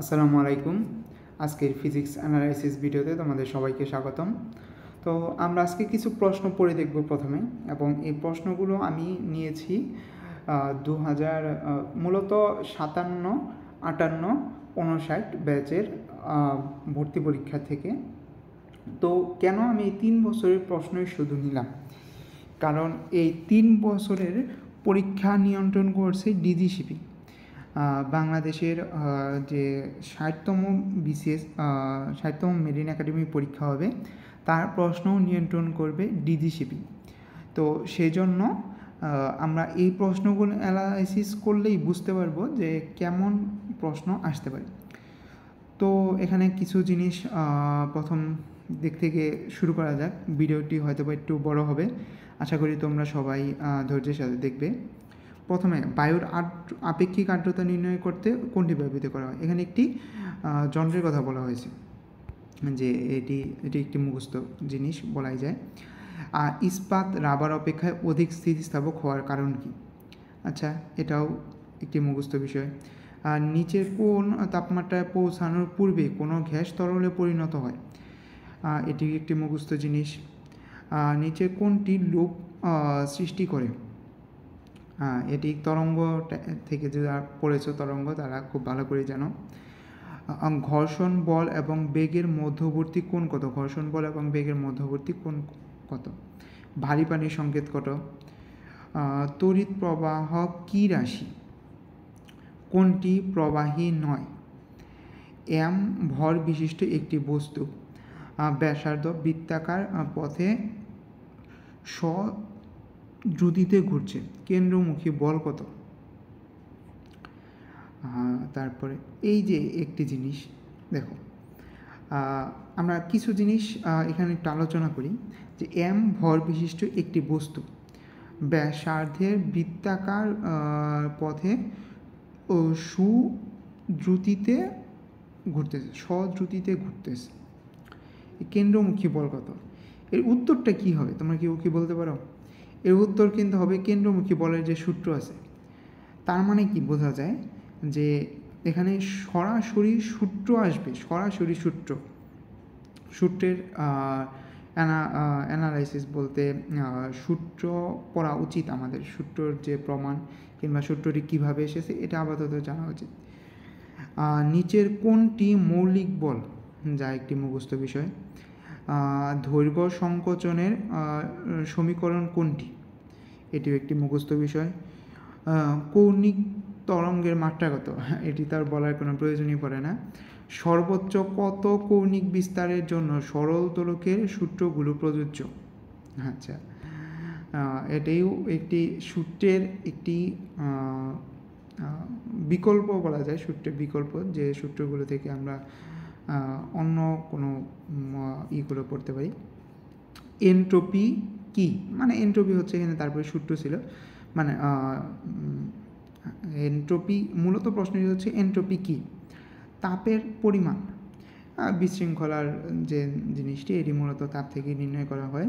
আসসালামু আলাইকুম। আজকের ফিজিক্স অ্যানালাইসিস ভিডিওতে তোমাদের সবাইকে স্বাগতম। তো আমরা আজকে কিছু প্রশ্ন পড়ে দেখব প্রথমে, এবং এই প্রশ্নগুলো আমি নিয়েছি 2000 মূলত 57, 58, 59 ব্যাচের ভর্তি পরীক্ষা থেকে। তো কেন আমি এই 3 বছরের প্রশ্নই শুধু নিলাম, কারণ এই 3 বছরের পরীক্ষা নিয়ন্ত্রণ করছে ডিজিসিপি। বাংলাদেশের যে 60তম বিসিএস 60তম মেরিন একাডেমি পরীক্ষা হবে, তার প্রশ্ন নিয়ন্ত্রণ করবে ডিজিসিপি। তো সেজন্য আমরা এই প্রশ্নগুলো অ্যানালাইসিস করলেই বুঝতে পারবো যে কেমন প্রশ্ন আসতে পারে। তো এখানে কিছু জিনিস প্রথম দিক থেকে শুরু করা যাক। ভিডিওটি হয়তো বা একটু বড় হবে, আশা করি তোমরা সবাই ধৈর্যের সাথে দেখবে। প্রথমে বায়ুর আপেক্ষিক আর্দ্রতা নির্ণয় করতে কোনটি ব্যবহৃত করা হয়? এখানে একটি যন্ত্রের কথা বলা হয়েছে, যে এটি একটি মুখস্থ জিনিস বলাই যায়। ইস্পাত রাবার অপেক্ষায় অধিক স্থিতিস্থাপক হওয়ার কারণ কি? আচ্ছা, এটাও একটি মুখস্থ বিষয়। নিচের কোন তাপমাত্রায় পৌঁছানোর পূর্বে কোনো গ্যাস তরলে পরিণত হয়? এটি একটি মুখস্থ জিনিস। নিচের কোনটি লুপ সৃষ্টি করে? এটি তরঙ্গ থেকে যারা পড়েছ তরঙ্গ, তারা খুব ভালো করে জানো। ঘর্ষণ বল এবং বেগের মধ্যবর্তী কোণ কত? ঘর্ষণ বল এবং বেগের মধ্যবর্তী কোণ কত? ভারী পানির সংকেত কত? তড়িৎ প্রবাহ কী রাশি? কোনটি প্রবাহী নয়? এম ভর বিশিষ্ট একটি বস্তু ব্যাসার্ধ বৃত্তাকার পথে দ্রুতিতে ঘুরছে, কেন্দ্রমুখী বল কত? তারপরে এই যে একটি জিনিস দেখো, আমরা কিছু জিনিস এখানে একটু আলোচনা করি, যে এম ভর বিশিষ্ট একটি বস্তু ব্যাসার্ধের বৃত্তাকার পথে সুদ্রুতিতে ঘুরতেছে, কেন্দ্রমুখী বল কত? এর উত্তরটা কি হবে, তোমরা কি বলতে পারো? এর উত্তর কিন্তু হবে কেন্দ্রমুখী বলের যে সূত্র আছে, তার মানে কি বোঝা যায় যে এখানে সরাসরি সূত্র আসবে, সরাসরি সূত্রের অ্যানালাইসিস বলতে সূত্র পড়া উচিত আমাদের। সূত্রর যে প্রমাণ কিংবা সূত্রটি কীভাবে এসেছে এটা আপাতত জানা উচিত। নিচের কোনটি মৌলিক বল, যা একটি মুখস্থ বিষয়? দৈর্ঘ্য সংকোচনের সমীকরণ কোনটি? এটিও একটি মুখস্থ বিষয়। কৌণিক তরঙ্গের মাত্রা কত? এটি তার বলার কোনো প্রয়োজনই পড়ে না। সর্বোচ্চ কত কৌণিক বিস্তারের জন্য সরল দোলকের সূত্রগুলো প্রযোজ্য? আচ্ছা, এটাও একটি সূত্রের একটি বিকল্প বলা যায়, সূত্রের বিকল্প, যে সূত্রগুলো থেকে আমরা অন্য কোনো ইগুলো পড়তে পারি। এনট্রপি কি? মানে এনট্রপি হচ্ছে এখানে, তারপরে সূত্র ছিল, মানে এনট্রপি মূলত প্রশ্নটি হচ্ছে এনট্রপি কি? তাপের পরিমাণ। বিশৃঙ্খলার যে জিনিসটি, এটি মূলত তাপ থেকে নির্ণয় করা হয়।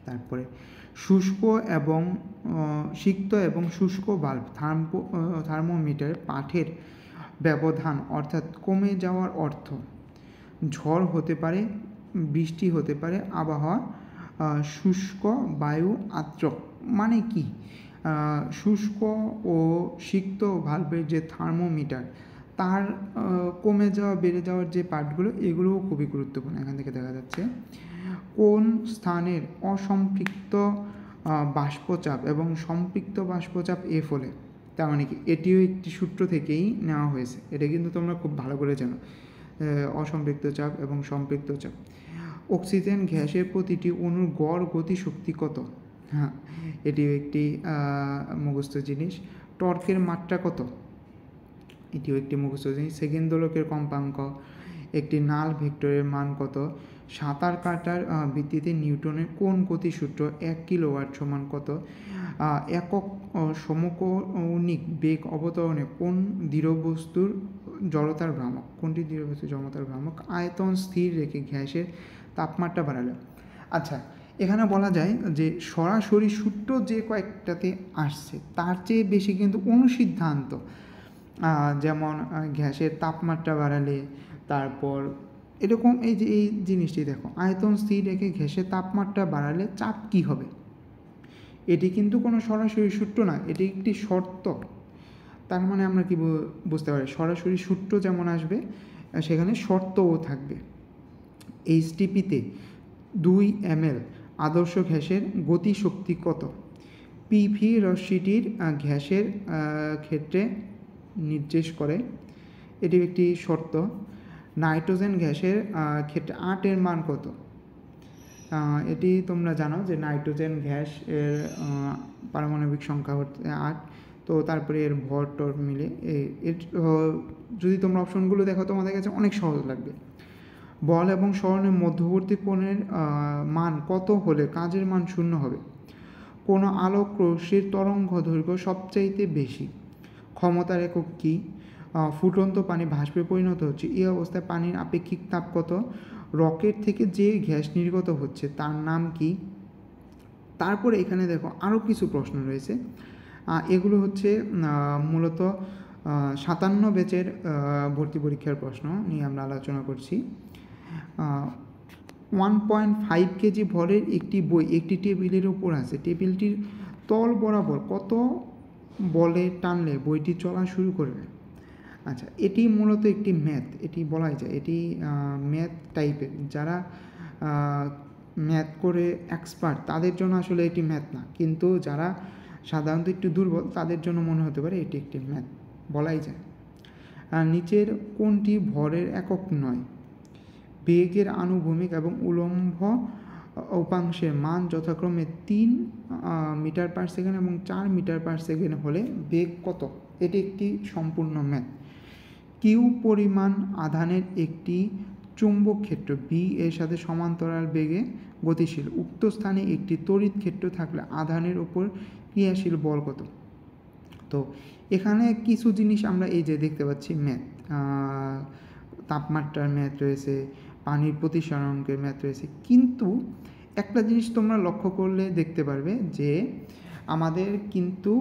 তারপরে শুষ্ক এবং সিক্ত এবং শুষ্ক বাল্ব থার্মোমিটার পাঠের ব্যবধান অর্থাৎ কমে যাওয়ার অর্থ ঝড় হতে পারে, বৃষ্টি হতে পারে, আবহাওয়া শুষ্ক, বায়ু আর্দ্র। মানে কি? শুষ্ক ও সিক্ত ভালভের যে থার্মোমিটার, তার কমে যাওয়া বেড়ে যাওয়ার যে পার্টগুলো, এগুলোও খুবই গুরুত্বপূর্ণ। এখান থেকে দেখা যাচ্ছে কোন স্থানের অসম্পৃক্ত বাষ্পচাপ এবং সম্পৃক্ত বাষ্পচাপ এফ হলে, তার মানে কি এটিও একটি সূত্র থেকেই নেওয়া হয়েছে। এটা কিন্তু তোমরা খুব ভালো করে জানো, অসম্পৃক্ত চাপ এবং সম্পৃক্ত চাপ। অক্সিজেন গ্যাসের প্রতিটি অণুর গড় গতিশক্তি কত? হ্যাঁ, এটিও একটি মুখস্থ জিনিস। টর্কের মাত্রা কত? এটিও একটি মুখস্থ জিনিস। সেকেন্ড দোলকের কম্পাঙ্ক। একটি নাল ভেক্টরের মান কত? সাঁতার কাটার ভিত্তিতে নিউটনের কোন গতিসূত্র 1 কিলোওয়াট সমান কত? একক সমকৌণিক বেগ অবতরণে কোন দৃঢ়বস্তুর জড়তার ভ্রামক? কোনটি দৃঢ়বস্তুর জড়তার ভ্রামক? আয়তন স্থির রেখে গ্যাসের তাপমাত্রা বাড়ালে। আচ্ছা, এখানে বলা যায় যে সরাসরি সূত্র যে কয়েকটাতে আসছে, তার চেয়ে বেশি কিন্তু অনুসিদ্ধান্ত যেমন গ্যাসের তাপমাত্রা বাড়ালে, তারপর এরকম এই যে এই জিনিসটি দেখো, আয়তন স্থির রেখে গ্যাসের তাপমাত্রা বাড়ালে চাপ কী হবে। এটি কিন্তু কোনো সরাসরি সূত্র না, এটি একটি শর্ত। তার মানে আমরা কি বুঝতে পারি, সরাসরি সূত্র যেমন আসবে সেখানে শর্তও থাকবে। এইচটিপিতে 2 ml আদর্শ গ্যাসের গতিশক্তি কত? পিভি রশ্মিটির গ্যাসের ক্ষেত্রে নির্দেশ করে, এটি একটি শর্ত। নাইট্রোজেন গ্যাসের ক্ষেত্রে 8 এর মান কত? এটি তোমরা জানো যে নাইট্রোজেন গ্যাস এর পারমাণবিক সংখ্যা হচ্ছে 8। তো তারপরে এর ভর টর মিলে এর যদি তোমরা অপশনগুলো দেখো তোমাদের কাছে অনেক সহজ লাগবে। বল এবং সরণের মধ্যবর্তী কোণের মান কত হলে কাজের মান 0 হবে? কোনো আলোক রশ্মির তরঙ্গ দৈর্ঘ্য সবচাইতে বেশি? ক্ষমতার একক কী? ফুটন্ত পানি বাষ্পে পরিণত হচ্ছে, এই অবস্থায় পানির আপেক্ষিক তাপ কত? রকেট থেকে যে গ্যাস নির্গত হচ্ছে তার নাম কি? তারপরে এখানে দেখো আরও কিছু প্রশ্ন রয়েছে, এগুলো হচ্ছে মূলত 57 ব্যাচের ভর্তি পরীক্ষার প্রশ্ন নিয়ে আমরা আলোচনা করছি। 1.5 কেজি ভরের একটি বই একটি টেবিলের উপর আছে, টেবিলটির তল বরাবর কত বলে টানলে বইটি চলা শুরু করবে? আচ্ছা, এটি মূলত একটি ম্যাথ, এটি বলাই যায় এটি ম্যাথ টাইপের। যারা ম্যাথ করে এক্সপার্ট তাদের জন্য আসলে এটি ম্যাথ না, কিন্তু যারা সাধারণত একটু দুর্বল তাদের জন্য মনে হতে পারে এটি একটি ম্যাথ, বলাই যায়। নিচের কোনটি ভরের একক নয়? বেগের আনুভূমিক এবং উলম্ব উপাংশের মান যথাক্রমে 3 মিটার পার সেকেন্ড এবং 4 মিটার পার সেকেন্ড হলে বেগ কত? এটি একটি সম্পূর্ণ ম্যাথ। কিউ পরিমাণ আধানের একটি চুম্বক ক্ষেত্র বি এর সাথে সমান্তরাল বেগে গতিশীল, উক্ত স্থানে একটি তড়িৎ ক্ষেত্র থাকলে আধানের উপর ক্রিয়াশীল বল কত? তো এখানে কিছু জিনিস আমরা এই যে দেখতে পাচ্ছি ম্যাথ, তাপমাত্রার ম্যাথ রয়েছে, পানির প্রতিসরণকের ম্যাথ রয়েছে, কিন্তু একটা জিনিস তোমরা লক্ষ্য করলে দেখতে পারবে যে আমাদের কিন্তু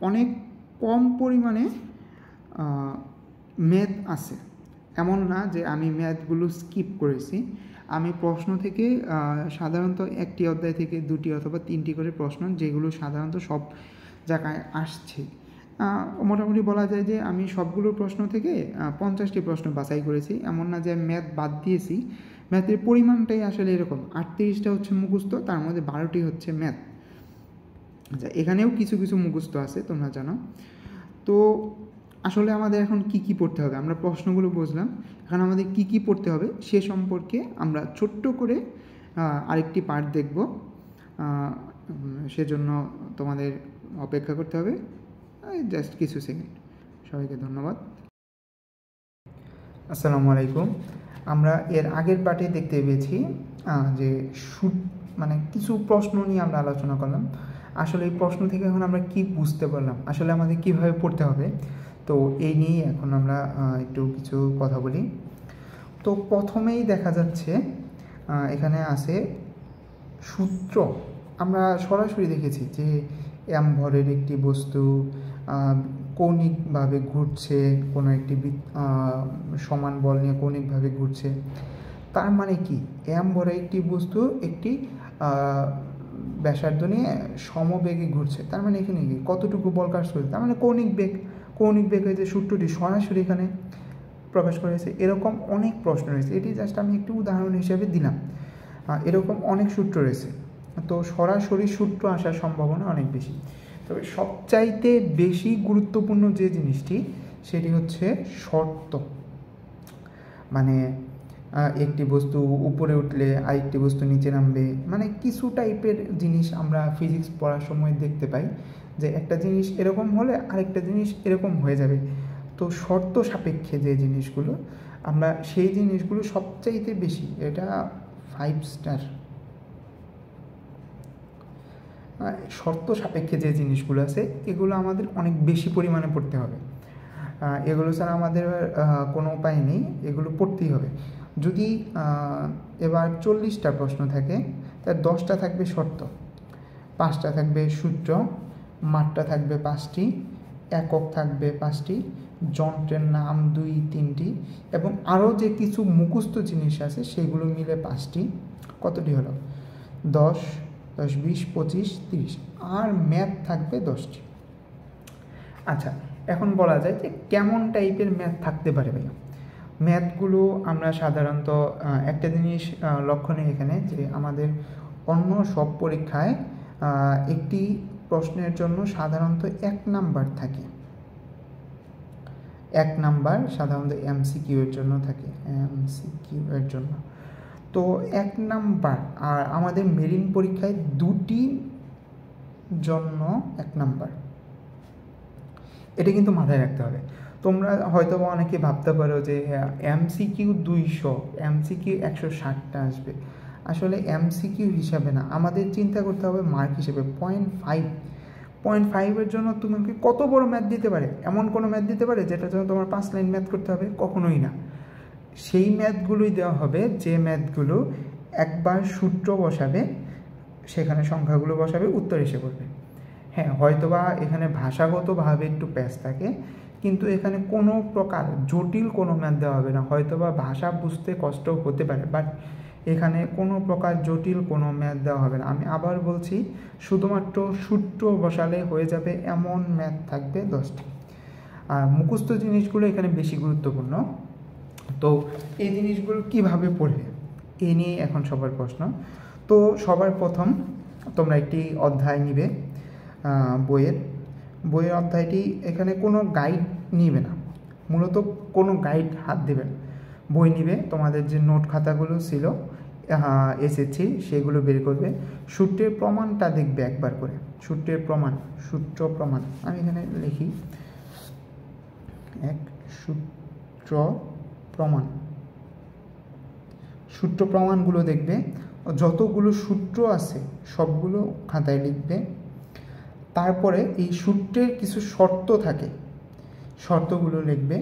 অনেক কম পরিমাণে ম্যাথ আছে। এমন না যে আমি ম্যাথগুলো স্কিপ করেছি, আমি প্রশ্ন থেকে সাধারণত একটি অধ্যায় থেকে 2টি অথবা 3টি করে প্রশ্ন, যেগুলো সাধারণত সব জায়গায় আসছে, মোটামুটি বলা যায় যে আমি সবগুলো প্রশ্ন থেকে 50টি প্রশ্ন বাছাই করেছি। এমন না যে ম্যাথ বাদ দিয়েছি, ম্যাথের পরিমাণটাই আসলে এরকম, 38টা হচ্ছে মুখস্থ, তার মধ্যে 12টি হচ্ছে ম্যাথ। আচ্ছা, এখানেও কিছু কিছু মুখস্থ আছে তোমরা জানো। তো আসলে আমাদের এখন কি কি পড়তে হবে, আমরা প্রশ্নগুলো বুঝলাম, এখন আমাদের কি কি পড়তে হবে সে সম্পর্কে আমরা ছোট্ট করে আরেকটি পার্ট দেখব। সেজন্য তোমাদের অপেক্ষা করতে হবে জাস্ট কিছু সেকেন্ড। সবাইকে ধন্যবাদ। আসসালামু আলাইকুম। আমরা এর আগের পার্টে দেখতে পেয়েছি যে মানে কিছু প্রশ্ন নিয়ে আমরা আলোচনা করলাম। আসলে এই প্রশ্ন থেকে এখন আমরা কি বুঝতে পারলাম, আসলে আমাদের কিভাবে পড়তে হবে, তো এই নিয়ে এখন আমরা একটু কিছু কথা বলি। তো প্রথমেই দেখা যাচ্ছে এখানে আছে সূত্র। আমরা সরাসরি দেখেছি যে এম ভরের একটি বস্তু কৌণিকভাবে ঘুরছে, কোনো একটি সমান বল নিয়ে কৌণিকভাবে ঘুরছে। তার মানে কি, এম ভরের একটি বস্তু একটি ব্যাসার্ধ নিয়ে সমবেগে ঘুরছে, তার মানে এখানে কি কতটুকু বল কাজ করছে, তার মানে কৌণিক বেগ। কৌণিক বেগের যে সূত্রটি সরাসরি এখানে প্রকাশ করেছে। এরকম অনেক প্রশ্ন রয়েছে, এটি জাস্ট আমি একটু উদাহরণ হিসেবে দিলাম। এরকম অনেক সূত্র রয়েছে, তো সরাসরি সূত্র আসার সম্ভাবনা অনেক বেশি। তবে সবচাইতে বেশি গুরুত্বপূর্ণ যে জিনিসটি সেটি হচ্ছে শর্ত। মানে একটি বস্তু উপরে উঠলে আরেকটি বস্তু নিচে নামবে, মানে কিছু টাইপের জিনিস আমরা ফিজিক্স পড়ার সময় দেখতে পাই যে একটা জিনিস এরকম হলে আরেকটা জিনিস এরকম হয়ে যাবে। তো শর্ত সাপেক্ষে যে জিনিসগুলো, আমরা সেই জিনিসগুলো সবচাইতে বেশি, এটা 5 স্টার। শর্ত সাপেক্ষে যে জিনিসগুলো আছে এগুলো আমাদের অনেক বেশি পরিমাণে পড়তে হবে। এগুলো ছাড়া আমাদের কোনো উপায় নেই, এগুলো পড়তেই হবে। যদি এবার 40টা প্রশ্ন থাকে, তার 10টা থাকবে শর্ত, 5টা থাকবে সূত্র, মাত্রা থাকবে 5টি, একক থাকবে 5টি, যন্ত্রের নাম 2-3টি, এবং আরও যে কিছু মুখস্থ জিনিস আছে সেগুলো মিলে 5টি। কতটি হলো? 10, 10, 20, 25, 30, আর ম্যাথ থাকবে 10টি। আচ্ছা, এখন বলা যায় যে কেমন টাইপের ম্যাথ থাকতে পারে ভাইয়া। ম্যাথগুলো আমরা সাধারণত একটা জিনিস লক্ষণীয় এখানে, যে আমাদের অন্য সব পরীক্ষায় একটি প্রশ্নের জন্য সাধারণত 1 নাম্বার থাকে। 1 নাম্বার সাধারণত এমসিকিউ এর জন্য থাকে, এমসিকিউ এর জন্য। তো 1 নাম্বার, আর আমাদের মেরিন পরীক্ষায় 2টি জন্য 1 নাম্বার। এটা কিন্তু মাথায় রাখতে হবে। তোমরা হয়তো অনেকে ভাবতে পারো যে এমসিকিউ 200, এমসিকিউ 160টা আসবে। আসলে এমসিকিউ হিসাবে না, আমাদের চিন্তা করতে হবে মার্ক হিসেবে। 0.5 জন্য তোমাকে কত বড় ম্যাথ দিতে পারে? এমন কোনো ম্যাথ দিতে পারে যেটার জন্য তোমার 5 লাইন ম্যাথ করতে হবে? কখনোই না। সেই ম্যাথগুলোই দেওয়া হবে যে ম্যাথগুলো একবার সূত্র বসাবে, সেখানে সংখ্যাগুলো বসাবে, উত্তর এসে পড়বে। হ্যাঁ, হয়তোবা এখানে ভাষাগতভাবে একটু প্যাচ থাকে, কিন্তু এখানে কোনো প্রকার জটিল কোনো ম্যাথ দেওয়া হবে না। হয়তোবা ভাষা বুঝতে কষ্ট হতে পারে, বাট এখানে কোনো প্রকার জটিল কোনো ম্যাথ দেওয়া হবে না। আমি আবার বলছি, শুধুমাত্র সূত্র বসালে হয়ে যাবে এমন ম্যাথ থাকবে 10টি। আর মুখস্থ জিনিসগুলো এখানে বেশি গুরুত্বপূর্ণ। তো এই জিনিসগুলো কিভাবে পড়বে, এই নিয়ে এখন সবার প্রশ্ন। তো সবার প্রথম তোমরা একটি অধ্যায় নিবে বইয়ের অধ্যায়টি। এখানে কোনো গাইড নিবে না, মূলত কোনো গাইড হাত দেবে না। বই নিবে, তোমাদের যে নোট খাতাগুলো ছিল এসএসসি সেগুলো বের করবে, সূত্রের প্রমাণটা দেখবে একবার করে। সূত্র প্রমাণ আমি এখানে লিখি, সূত্র প্রমাণগুলো দেখবে। যতগুলো সূত্র আছে সবগুলো খাতায় লিখবে। তারপরে এই সূত্রের কিছু শর্ত থাকে, শর্তগুলো লিখবে,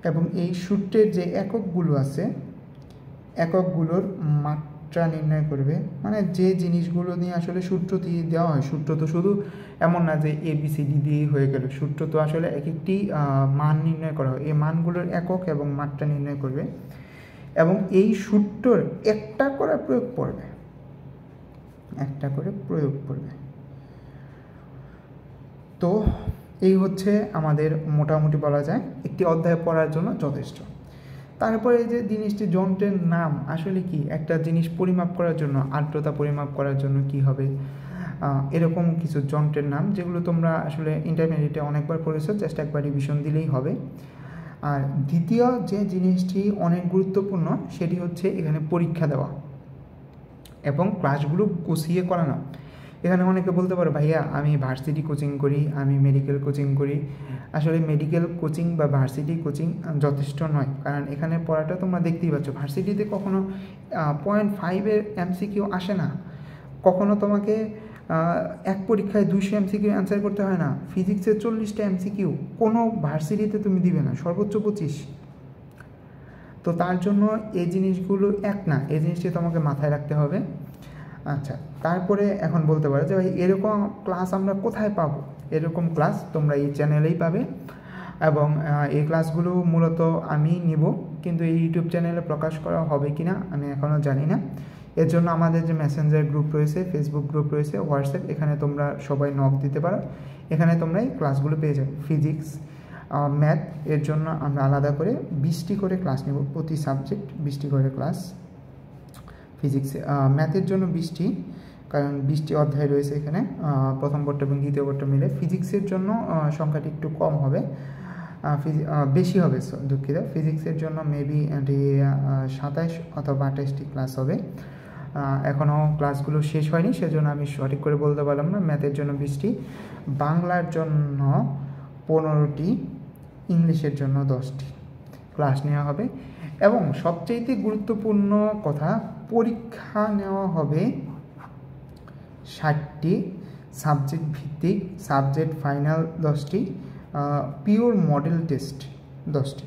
এবং এই সূত্রের যে এককগুলো আছে এককগুলোর মাত্রা নির্ণয় করবে। মানে যে জিনিসগুলো নিয়ে আসলে সূত্র দিয়ে দেওয়া হয়, সূত্র তো শুধু এমন না যে ABCD দিয়েই হয়ে গেল, সূত্র তো আসলে এক একটি মান নির্ণয় করা হয়। এই মানগুলোর একক এবং মাত্রা নির্ণয় করবে, এবং এই সূত্রের একটা করে প্রয়োগ করবে। তো এই হচ্ছে আমাদের মোটামুটি বলা যায় একটি অধ্যায় পড়ার জন্য যথেষ্ট। তারপরে এই যে জিনিসটি যন্ত্রের নাম আসলে কি, একটা জিনিস পরিমাপ করার জন্য, আর্দ্রতা পরিমাপ করার জন্য কি হবে, এরকম কিছু যন্ত্রের নাম, যেগুলো তোমরা আসলে ইন্টারমিডিয়েটে অনেকবার পড়েছো, জাস্ট একবার রিভিশন দিলেই হবে। আর দ্বিতীয় যে জিনিসটি অনেক গুরুত্বপূর্ণ, সেটি হচ্ছে এখানে পরীক্ষা দেওয়া এবং ক্লাসগুলো গুছিয়ে করানো। এখানে অনেকে বলতে পারো, ভাইয়া আমি ভার্সিটি কোচিং করি, আমি মেডিকেল কোচিং করি। আসলে মেডিকেল কোচিং বা ভার্সিটি কোচিং যথেষ্ট নয়, কারণ এখানে পড়াটা তোমরা দেখতেই পাচ্ছ। ভার্সিটিতে কখনো 0.5 এমসিকিউ আসে না, কখনো তোমাকে এক পরীক্ষায় 200 এমসিকিউ অ্যান্সার করতে হয় না। ফিজিক্সের 40টা এমসিকিউ কোনো ভার্সিটিতে তুমি দিবে না, সর্বোচ্চ 25। তো তার জন্য এই জিনিসগুলো এই জিনিসটি তোমাকে মাথায় রাখতে হবে। আচ্ছা, তারপরে এখন বলতে পারো যে ভাই এরকম ক্লাস আমরা কোথায় পাবো? এরকম ক্লাস তোমরা এই চ্যানেলেই পাবে, এবং এই ক্লাসগুলো মূলত আমি নিব, কিন্তু এই ইউটিউব চ্যানেলে প্রকাশ করা হবে কি না আমি এখনও জানি না। এর জন্য আমাদের যে মেসেঞ্জার গ্রুপ রয়েছে, ফেসবুক গ্রুপ রয়েছে, হোয়াটসঅ্যাপ, এখানে তোমরা সবাই নক দিতে পারো, এখানে তোমরা এই ক্লাসগুলো পেয়ে যাবে। ফিজিক্স, ম্যাথ এর জন্য আমরা আলাদা করে 20টি করে ক্লাস নেব, প্রতি সাবজেক্ট 20টি করে ক্লাস। ফিজিক্স, ম্যাথের জন্য 20টি, কারণ 20টি অধ্যায় রয়েছে এখানে, প্রথম পত্র এবং দ্বিতীয় পত্র মিলে। ফিজিক্সের জন্য সংখ্যাটি একটু কম হবে, বেশি হবে, দুঃখিত। ফিজিক্সের জন্য মেবি 27 অথবা 28টি ক্লাস হবে। এখনও ক্লাসগুলো শেষ হয়নি, সেজন্য আমি সঠিক করে বলতে পারলাম না। ম্যাথের জন্য 20টি, বাংলার জন্য 15টি, ইংলিশের জন্য 10টি ক্লাস নেওয়া হবে। এবং সবচেয়ে গুরুত্বপূর্ণ কথা, পরীক্ষা নেওয়া হবে 60টি, সাবজেক্ট ভিত্তিক, সাবজেক্ট ফাইনাল 10টি, পিওর মডেল টেস্ট 10টি,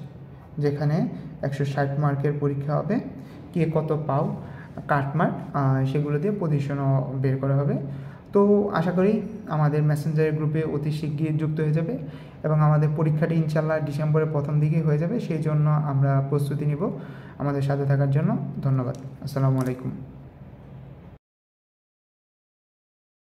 যেখানে 160 মার্কের পরীক্ষা হবে। কে কত পাও, কাটমার্ক, সেগুলো দিয়ে পজিশনও বের করা হবে। তো আশা করি আমাদের মেসেঞ্জার গ্রুপে অতি শীঘ্রই যুক্ত হয়ে যাবে, এবং আমাদের পরীক্ষাটি ইনশাআল্লাহ ডিসেম্বরের প্রথম দিকেই হয়ে যাবে, সেই জন্য আমরা প্রস্তুতি নিব। আমাদের সাথে থাকার জন্য ধন্যবাদ। আসসালামু আলাইকুম।